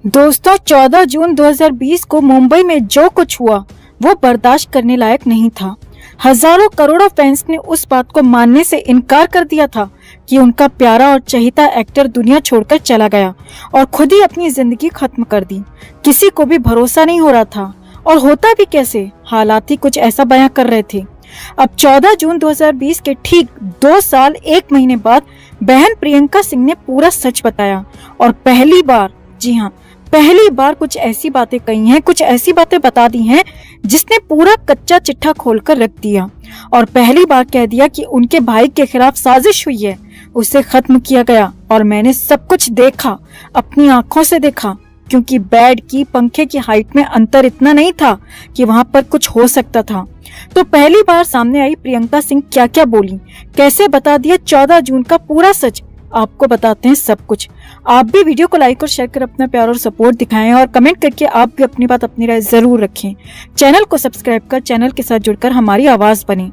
दोस्तों 14 जून 2020 को मुंबई में जो कुछ हुआ वो बर्दाश्त करने लायक नहीं था। हजारों करोड़ों फैंस ने उस बात को मानने से इनकार कर दिया था कि उनका प्यारा और चहेता एक्टर दुनिया छोड़कर चला गया और खुद ही अपनी जिंदगी खत्म कर दी। किसी को भी भरोसा नहीं हो रहा था और होता भी कैसे, हालात ही कुछ ऐसा बयां कर रहे थे। अब 14 जून 2020 के ठीक 2 साल 1 महीने बाद बहन प्रियंका सिंह ने पूरा सच बताया और पहली बार, जी हाँ, पहली बार कुछ ऐसी बातें कही हैं, कुछ ऐसी बातें बता दी हैं जिसने पूरा कच्चा चिट्ठा खोलकर रख दिया और पहली बार कह दिया कि उनके भाई के खिलाफ साजिश हुई है, उसे खत्म किया गया और मैंने सब कुछ देखा, अपनी आंखों से देखा, क्योंकि बेड की पंखे की हाइट में अंतर इतना नहीं था कि वहां पर कुछ हो सकता था। तो पहली बार सामने आई प्रियंका सिंह क्या क्या बोली, कैसे बता दिया 14 जून का पूरा सच, आपको बताते हैं सब कुछ। आप भी वीडियो को लाइक और शेयर कर अपना प्यार और सपोर्ट दिखाएं और कमेंट करके आप भी अपनी बात, अपनी राय जरूर रखें। चैनल को सब्सक्राइब कर चैनल के साथ जुड़कर हमारी आवाज बने।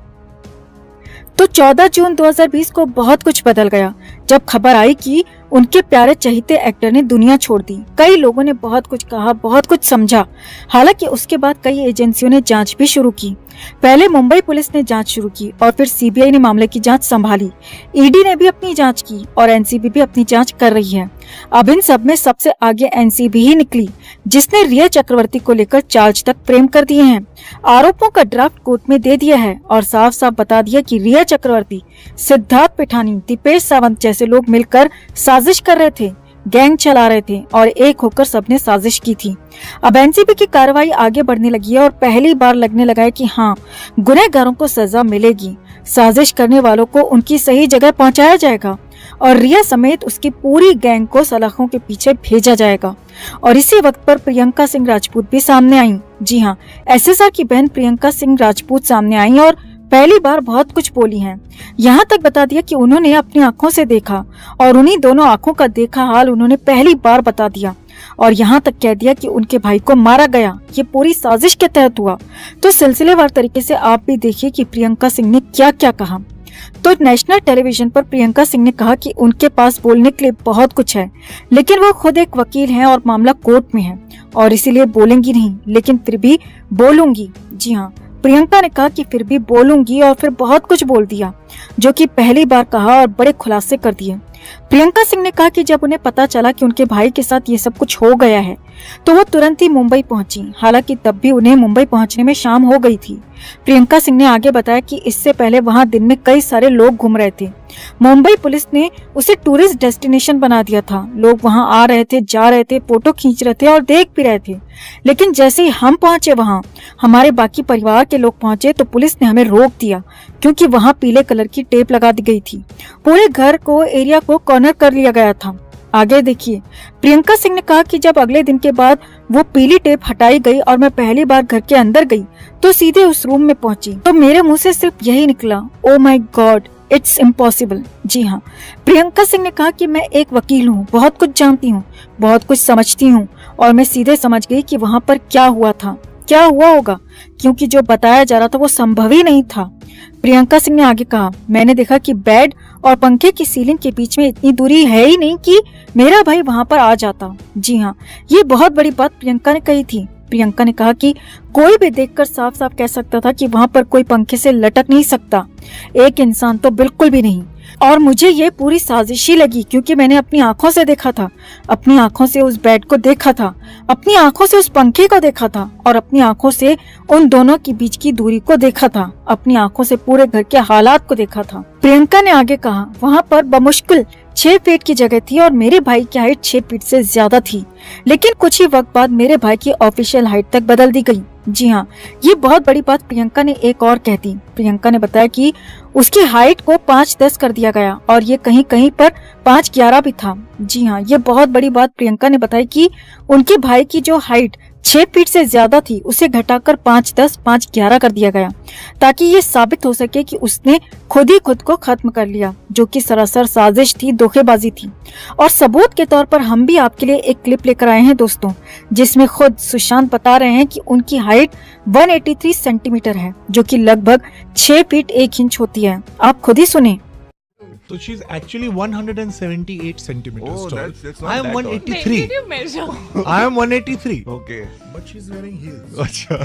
तो 14 जून 2020 को बहुत कुछ बदल गया जब खबर आई कि उनके प्यारे चहेते एक्टर ने दुनिया छोड़ दी। कई लोगों ने बहुत कुछ कहा, बहुत कुछ समझा। हालांकि उसके बाद कई एजेंसियों ने जांच भी शुरू की। पहले मुंबई पुलिस ने जांच शुरू की और फिर सीबीआई ने मामले की जांच संभाली। ईडी ने भी अपनी जांच की और एनसीबी भी अपनी जांच कर रही है। अब इन सब में सबसे आगे एनसीबी ही निकली, जिसने रिया चक्रवर्ती को लेकर चार्ज तक फ्रेम कर दिए हैं। आरोपों का ड्राफ्ट कोर्ट में दे दिया है और साफ साफ बता दिया कि रिया चक्रवर्ती, सिद्धार्थ पिठानी, दीपेश सावंत जैसे लोग मिलकर साजिश कर रहे थे, गैंग चला रहे थे और एक होकर सबने साजिश की थी। अब एनसीबी की कार्रवाई आगे बढ़ने लगी है और पहली बार लगने लगा है कि हाँ, गुनहगारों को सजा मिलेगी, साजिश करने वालों को उनकी सही जगह पहुंचाया जाएगा और रिया समेत उसकी पूरी गैंग को सलाखों के पीछे भेजा जाएगा। और इसी वक्त पर प्रियंका सिंह राजपूत भी सामने आई। जी हाँ, एसएसआर की बहन प्रियंका सिंह राजपूत सामने आई और पहली बार बहुत कुछ बोली हैं। यहाँ तक बता दिया कि उन्होंने अपनी आंखों से देखा और उन्हीं दोनों आंखों का देखा हाल उन्होंने पहली बार बता दिया और यहाँ तक कह दिया कि उनके भाई को मारा गया, ये पूरी साजिश के तहत हुआ। तो सिलसिलेवार तरीके से आप भी देखिए कि प्रियंका सिंह ने क्या क्या कहा। तो नेशनल टेलीविजन पर प्रियंका सिंह ने कहा कि उनके पास बोलने के लिए बहुत कुछ है, लेकिन वो खुद एक वकील हैं और मामला कोर्ट में है और इसीलिए बोलेंगी नहीं, लेकिन फिर भी बोलूंगी। जी हाँ, प्रियंका ने कहा कि फिर भी बोलूंगी और फिर बहुत कुछ बोल दिया, जो कि पहली बार कहा और बड़े खुलासे कर दिए। प्रियंका सिंह ने कहा कि जब उन्हें पता चला कि उनके भाई के साथ ये सब कुछ हो गया है तो वो तुरंत ही मुंबई पहुंची। हालांकि तब भी उन्हें मुंबई पहुंचने में शाम हो गई थी। प्रियंका सिंह ने आगे बताया कि इससे पहले वहां दिन में कई सारे लोग घूम रहे थे। मुंबई पुलिस ने उसे टूरिस्ट डेस्टिनेशन बना दिया था। लोग वहां आ रहे थे, जा रहे थे, फोटो खींच रहे थे और देख भी रहे थे। लेकिन जैसे ही हम पहुंचे वहां, हमारे बाकी परिवार के लोग पहुंचे तो पुलिस ने हमें रोक दिया, क्योंकि वहां पीले कलर की टेप लगा दी गई थी। पूरे घर को, एरिया को कॉर्नर कर लिया गया था। आगे देखिए, प्रियंका सिंह ने कहा कि जब अगले दिन के बाद वो पीली टेप हटाई गई और मैं पहली बार घर के अंदर गई तो सीधे उस रूम में पहुंची तो मेरे मुंह से सिर्फ यही निकला, oh my god, it's impossible. जी हाँ, प्रियंका सिंह ने कहा कि मैं एक वकील हूँ, बहुत कुछ जानती हूँ, बहुत कुछ समझती हूँ और मैं सीधे समझ गई कि वहाँ पर क्या हुआ था, क्या हुआ होगा, क्योंकि जो बताया जा रहा था वो संभव ही नहीं था। प्रियंका सिंह ने आगे कहा, मैंने देखा कि बेड और पंखे की सीलिंग के बीच में इतनी दूरी है ही नहीं कि मेरा भाई वहां पर आ जाता। जी हाँ, ये बहुत बड़ी बात प्रियंका ने कही थी। प्रियंका ने कहा कि कोई भी देखकर साफ साफ कह सकता था कि वहां पर कोई पंखे से लटक नहीं सकता, एक इंसान तो बिल्कुल भी नहीं। और मुझे ये पूरी साजिशी लगी क्योंकि मैंने अपनी आंखों से देखा था, अपनी आंखों से उस बेड को देखा था, अपनी आंखों से उस पंखे को देखा था और अपनी आंखों से उन दोनों के बीच की दूरी को देखा था, अपनी आंखों से पूरे घर के हालात को देखा था। प्रियंका ने आगे कहा, वहाँ पर बमुश्किल 6 फीट की जगह थी और मेरे भाई की हाइट 6 फीट से ज्यादा थी, लेकिन कुछ ही वक्त बाद मेरे भाई की ऑफिशियल हाइट तक बदल दी गई। जी हाँ, ये बहुत बड़ी बात प्रियंका ने एक और कह दी। प्रियंका ने बताया कि उसकी हाइट को 5'10" कर दिया गया और ये कहीं कहीं पर 5'11" भी था। जी हाँ, ये बहुत बड़ी बात प्रियंका ने बताई कि उनके भाई की जो हाइट 6 फीट से ज्यादा थी उसे घटाकर 5'10", 5'11" कर दिया गया, ताकि ये साबित हो सके कि उसने खुद ही खुद को खत्म कर लिया, जो कि सरासर साजिश थी, धोखेबाजी थी। और सबूत के तौर पर हम भी आपके लिए एक क्लिप लेकर आए हैं दोस्तों, जिसमें खुद सुशांत बता रहे हैं कि उनकी हाइट 183 सेंटीमीटर है, जो कि लगभग 6 फीट 1 इंच होती है। आप खुद ही सुने। So she's actually 178 centimeters Oh, tall. that's not I am that tall. 183. When did you measure? I am 183. Okay. But she's wearing heels. अच्छा.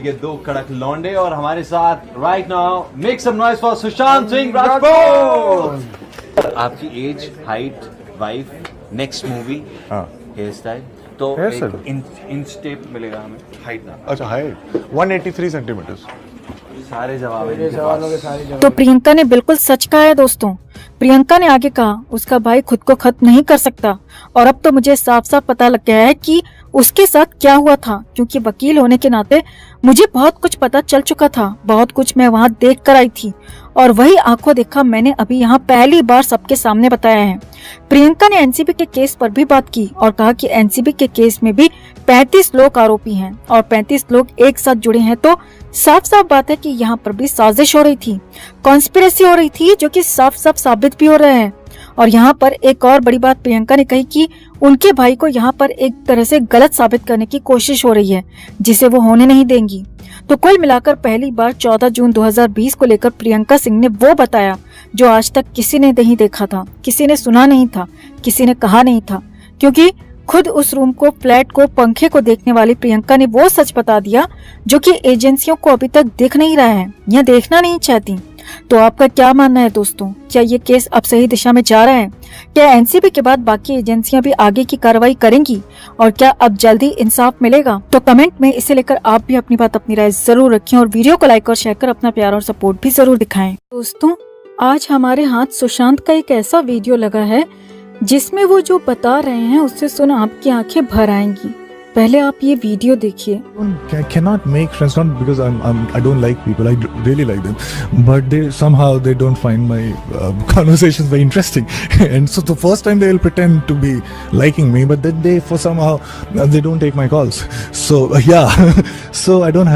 ये दो कड़क लौंडे और हमारे साथ right now make some noise for Sushant Singh Rajput. आपकी age, height, wife, next movie, हाँ. हेयर स्टाइल, तो Hair एक style? इंच टेप मिलेगा हमें. हाइट ना, अच्छा हाइट 183 सेंटीमीटर्स. सारे जवाब हैं इनके पास. तो प्रियंका ने बिल्कुल सच कहा है दोस्तों। प्रियंका ने आगे कहा उसका भाई खुद को खत्म नहीं कर सकता और अब तो मुझे साफ साफ पता लग गया है कि उसके साथ क्या हुआ था, क्योंकि वकील होने के नाते मुझे बहुत कुछ पता चल चुका था, बहुत कुछ मैं वहाँ देख कर आई थी और वही आंखों देखा मैंने अभी यहाँ पहली बार सबके सामने बताया है। प्रियंका ने एनसीबी के केस पर भी बात की और कहा कि एनसीबी के केस में भी 35 लोग आरोपी हैं और 35 लोग एक साथ जुड़े हैं, तो साफ साफ बात है कि यहाँ पर भी साजिश हो रही थी, कॉन्स्पिरेसी हो रही थी, जो कि साफ साफ साबित भी हो रहा है। और यहाँ पर एक और बड़ी बात प्रियंका ने कही कि उनके भाई को यहाँ पर एक तरह से गलत साबित करने की कोशिश हो रही है, जिसे वो होने नहीं देंगी। तो कुल मिलाकर पहली बार 14 जून 2020 को लेकर प्रियंका सिंह ने वो बताया जो आज तक किसी ने नहीं देखा था, किसी ने सुना नहीं था, किसी ने कहा नहीं था, क्योंकि खुद उस रूम को, फ्लैट को, पंखे को देखने वाली प्रियंका ने वो सच बता दिया जो कि एजेंसियों को अभी तक दिख नहीं रहा है या देखना नहीं चाहती। तो आपका क्या मानना है दोस्तों? क्या ये केस अब सही दिशा में जा रहा है? क्या एनसीबी के बाद बाकी एजेंसियां भी आगे की कार्रवाई करेंगी और क्या अब जल्दी इंसाफ मिलेगा? तो कमेंट में इसे लेकर आप भी अपनी बात, अपनी राय जरूर रखें और वीडियो को लाइक और शेयर कर अपना प्यार और सपोर्ट भी जरूर दिखाएं। दोस्तों, आज हमारे हाथ सुशांत का एक ऐसा वीडियो लगा है जिसमें वो जो बता रहे हैं उससे सुन आपकी आंखें भर आएंगी। पहले आप ये वीडियो देखिए। I cannot make friends, not because I don't like people. I really like them, but they somehow they don't find my conversations very interesting. And so the first time they will pretend to be liking me, but then they for somehow they don't take my calls. So yeah, so I don't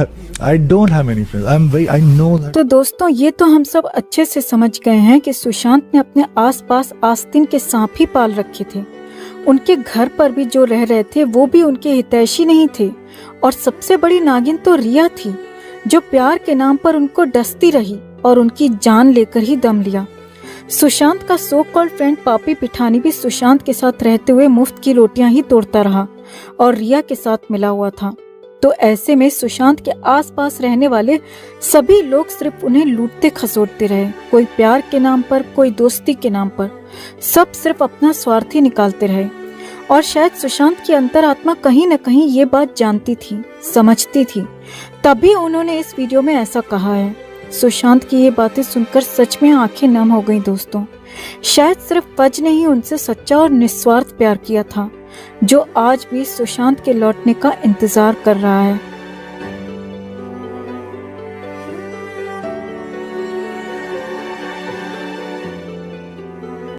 have many friends. I know that. तो दोस्तों, ये तो हम सब अच्छे से समझ गए हैं कि सुशांत ने अपने आसपास आस्तीन के सांप ही पाल रखे थे। उनके घर पर भी जो रह रहे थे वो भी उनके हितैषी नहीं थे और सबसे बड़ी नागिन तो रिया थी, जो प्यार के नाम पर उनको डसती रही और उनकी जान लेकर ही दम लिया। सुशांत का सो कॉल्ड फ्रेंड पापी पिठानी भी सुशांत के साथ रहते हुए मुफ्त की रोटियां ही तोड़ता रहा और रिया के साथ मिला हुआ था। तो ऐसे में सुशांत के आसपास रहने वाले सभी लोग सिर्फ उन्हें लूटते खसोटते रहे, कोई प्यार के नाम पर, कोई दोस्ती के नाम पर, सब सिर्फ अपना स्वार्थ ही निकालते रहे। और शायद सुशांत की अंतरात्मा कहीं न कहीं ये बात जानती थी, समझती थी, तभी उन्होंने इस वीडियो में ऐसा कहा है। सुशांत की ये बातें सुनकर सच में आंखें नम हो गई दोस्तों। शायद सिर्फ फज ने ही उनसे सच्चा और निस्वार्थ प्यार किया था, जो आज भी सुशांत के लौटने का इंतजार कर रहा है।